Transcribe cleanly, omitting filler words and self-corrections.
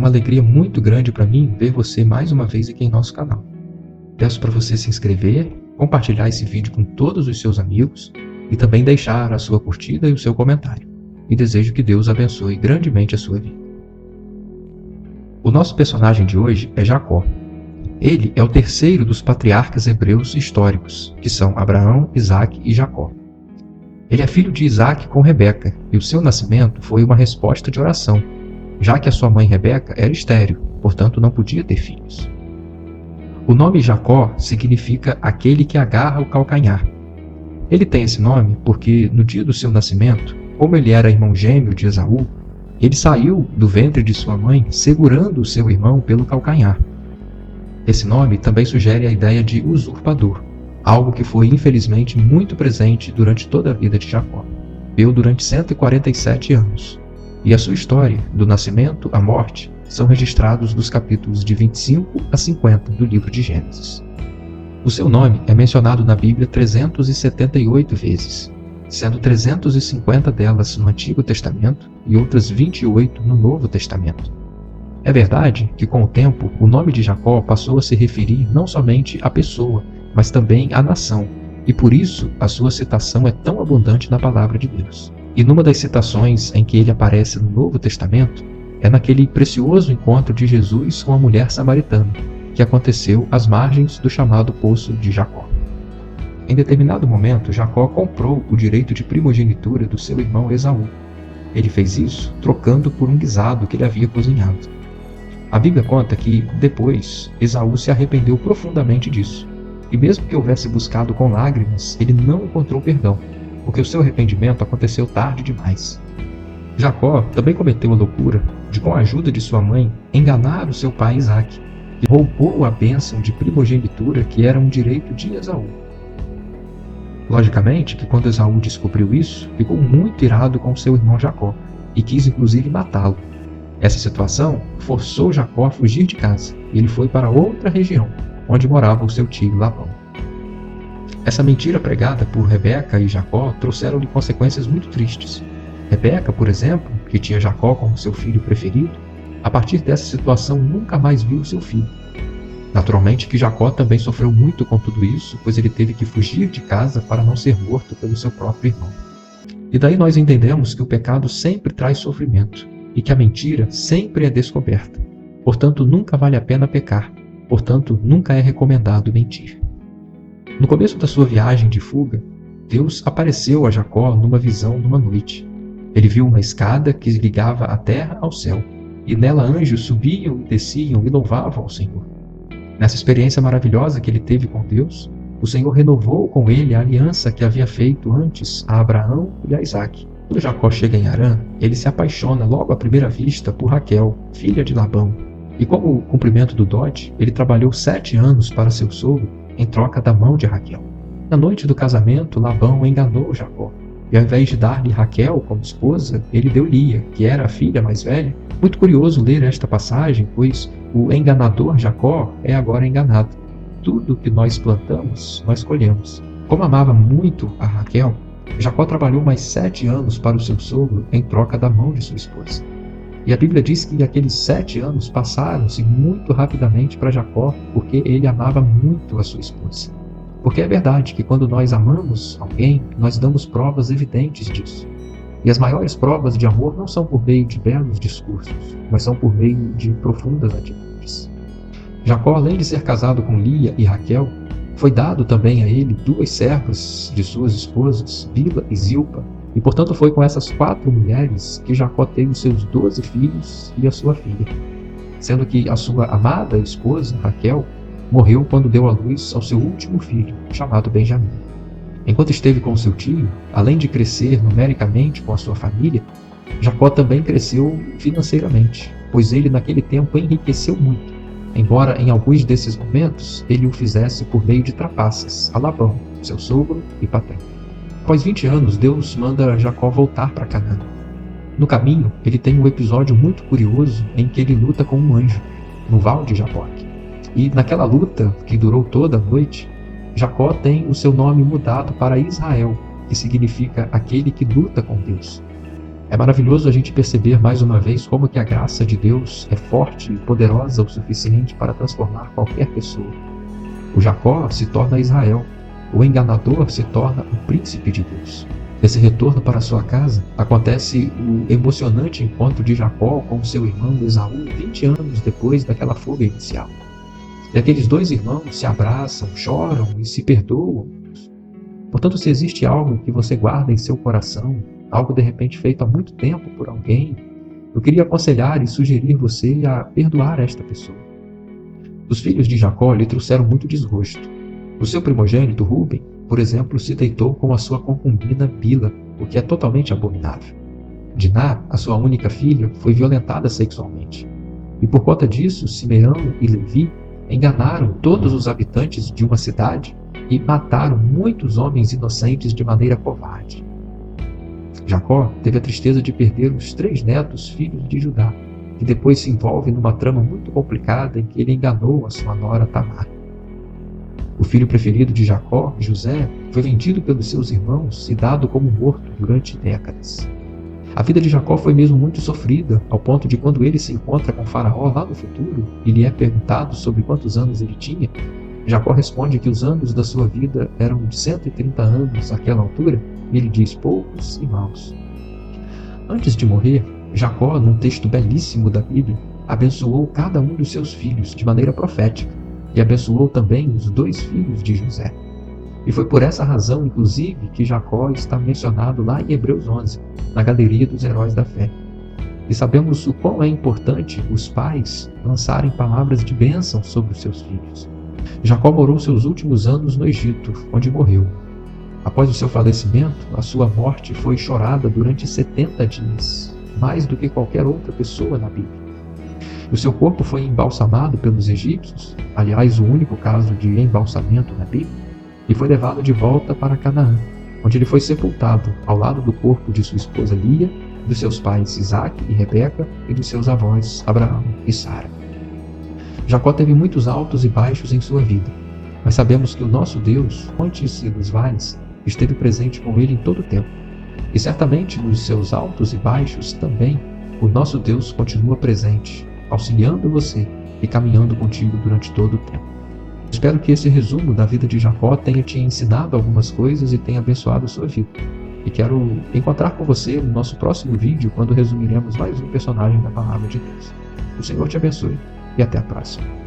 uma alegria muito grande para mim ver você mais uma vez aqui em nosso canal. Peço para você se inscrever, compartilhar esse vídeo com todos os seus amigos e também deixar a sua curtida e o seu comentário. E desejo que Deus abençoe grandemente a sua vida. O nosso personagem de hoje é Jacó. Ele é o terceiro dos patriarcas hebreus históricos, que são Abraão, Isaque e Jacó. Ele é filho de Isaque com Rebeca, e o seu nascimento foi uma resposta de oração, já que a sua mãe Rebeca era estéril, portanto não podia ter filhos. O nome Jacó significa aquele que agarra o calcanhar. Ele tem esse nome porque, no dia do seu nascimento, como ele era irmão gêmeo de Esaú, ele saiu do ventre de sua mãe segurando o seu irmão pelo calcanhar. Esse nome também sugere a ideia de usurpador, algo que foi infelizmente muito presente durante toda a vida de Jacó. Viveu durante 147 anos, e a sua história, do nascimento à morte, são registrados dos capítulos de 25 a 50 do livro de Gênesis. O seu nome é mencionado na Bíblia 378 vezes, sendo 350 delas no Antigo Testamento e outras 28 no Novo Testamento. É verdade que, com o tempo, o nome de Jacó passou a se referir não somente à pessoa, mas também à nação, e por isso a sua citação é tão abundante na Palavra de Deus. E numa das citações em que ele aparece no Novo Testamento, é naquele precioso encontro de Jesus com a mulher samaritana, que aconteceu às margens do chamado Poço de Jacó. Em determinado momento, Jacó comprou o direito de primogenitura do seu irmão Esaú. Ele fez isso trocando por um guisado que ele havia cozinhado. A Bíblia conta que, depois, Esaú se arrependeu profundamente disso, e mesmo que houvesse buscado com lágrimas, ele não encontrou perdão, porque o seu arrependimento aconteceu tarde demais. Jacó também cometeu a loucura de, com a ajuda de sua mãe, enganar o seu pai Isaque, que roubou a bênção de primogenitura que era um direito de Esaú. Logicamente que quando Esaú descobriu isso, ficou muito irado com seu irmão Jacó e quis inclusive matá-lo. Essa situação forçou Jacó a fugir de casa e ele foi para outra região, onde morava o seu tio Labão. Essa mentira pregada por Rebeca e Jacó trouxeram-lhe consequências muito tristes. Rebeca, por exemplo, que tinha Jacó como seu filho preferido, a partir dessa situação nunca mais viu seu filho. Naturalmente que Jacó também sofreu muito com tudo isso, pois ele teve que fugir de casa para não ser morto pelo seu próprio irmão. E daí nós entendemos que o pecado sempre traz sofrimento e que a mentira sempre é descoberta. Portanto, nunca vale a pena pecar. Portanto, nunca é recomendado mentir. No começo da sua viagem de fuga, Deus apareceu a Jacó numa visão numa noite. Ele viu uma escada que ligava a terra ao céu, e nela anjos subiam e desciam e louvavam ao Senhor. Nessa experiência maravilhosa que ele teve com Deus, o Senhor renovou com ele a aliança que havia feito antes a Abraão e a Isaque. Quando Jacó chega em Harã, ele se apaixona logo à primeira vista por Raquel, filha de Labão. E como cumprimento do dote, ele trabalhou 7 anos para seu sogro em troca da mão de Raquel. Na noite do casamento, Labão enganou Jacó, e ao invés de dar-lhe Raquel como esposa, ele deu Lia, que era a filha mais velha. Muito curioso ler esta passagem, pois o enganador Jacó é agora enganado. Tudo que nós plantamos, nós colhemos. Como amava muito a Raquel, Jacó trabalhou mais 7 anos para o seu sogro em troca da mão de sua esposa. E a Bíblia diz que aqueles 7 anos passaram-se muito rapidamente para Jacó, porque ele amava muito a sua esposa. Porque é verdade que quando nós amamos alguém, nós damos provas evidentes disso. E as maiores provas de amor não são por meio de belos discursos, mas são por meio de profundas atitudes. Jacó, além de ser casado com Lia e Raquel, foi dado também a ele 2 servas de suas esposas, Bila e Zilpa, e portanto foi com essas 4 mulheres que Jacó teve os seus 12 filhos e a sua filha, sendo que a sua amada esposa, Raquel, morreu quando deu à luz ao seu último filho, chamado Benjamim. Enquanto esteve com seu tio, além de crescer numericamente com a sua família, Jacó também cresceu financeiramente, pois ele naquele tempo enriqueceu muito, embora em alguns desses momentos ele o fizesse por meio de trapaças a Labão, seu sogro e patrão. Após 20 anos, Deus manda Jacó voltar para Canaã. No caminho, ele tem um episódio muito curioso em que ele luta com um anjo, no Val de Jaboque. E naquela luta, que durou toda a noite, Jacó tem o seu nome mudado para Israel, que significa aquele que luta com Deus. É maravilhoso a gente perceber mais uma vez como que a graça de Deus é forte e poderosa o suficiente para transformar qualquer pessoa. O Jacó se torna Israel, o enganador se torna o príncipe de Deus. Nesse retorno para sua casa, acontece o emocionante encontro de Jacó com seu irmão Esaú 20 anos depois daquela fuga inicial. E aqueles dois irmãos se abraçam, choram e se perdoam. Portanto, se existe algo que você guarda em seu coração, algo de repente feito há muito tempo por alguém, eu queria aconselhar e sugerir você a perdoar esta pessoa. Os filhos de Jacó lhe trouxeram muito desgosto. O seu primogênito, Rúben, por exemplo, se deitou com a sua concubina Bila, o que é totalmente abominável. Diná, a sua única filha, foi violentada sexualmente. E por conta disso, Simeão e Levi enganaram todos os habitantes de uma cidade e mataram muitos homens inocentes de maneira covarde. Jacó teve a tristeza de perder os 3 netos filhos de Judá, que depois se envolve numa trama muito complicada em que ele enganou a sua nora Tamar. O filho preferido de Jacó, José, foi vendido pelos seus irmãos e dado como morto durante décadas. A vida de Jacó foi mesmo muito sofrida, ao ponto de quando ele se encontra com Faraó lá no futuro e lhe é perguntado sobre quantos anos ele tinha, Jacó responde que os anos da sua vida eram de 130 anos àquela altura, e ele diz poucos e maus. Antes de morrer, Jacó, num texto belíssimo da Bíblia, abençoou cada um dos seus filhos de maneira profética e abençoou também os 2 filhos de José. E foi por essa razão, inclusive, que Jacó está mencionado lá em Hebreus 11, na galeria dos heróis da fé. E sabemos o quão é importante os pais lançarem palavras de bênção sobre os seus filhos. Jacó morou seus últimos anos no Egito, onde morreu. Após o seu falecimento, a sua morte foi chorada durante 70 dias, mais do que qualquer outra pessoa na Bíblia. O seu corpo foi embalsamado pelos egípcios, aliás, o único caso de embalsamento na Bíblia, e foi levado de volta para Canaã, onde ele foi sepultado ao lado do corpo de sua esposa Lia, dos seus pais Isaque e Rebeca e dos seus avós Abraão e Sara. Jacó teve muitos altos e baixos em sua vida, mas sabemos que o nosso Deus, antes dos vales, esteve presente com ele em todo o tempo. E certamente nos seus altos e baixos também, o nosso Deus continua presente, auxiliando você e caminhando contigo durante todo o tempo. Espero que esse resumo da vida de Jacó tenha te ensinado algumas coisas e tenha abençoado a sua vida. E quero encontrar com você no nosso próximo vídeo, quando resumiremos mais um personagem da Palavra de Deus. O Senhor te abençoe e até a próxima.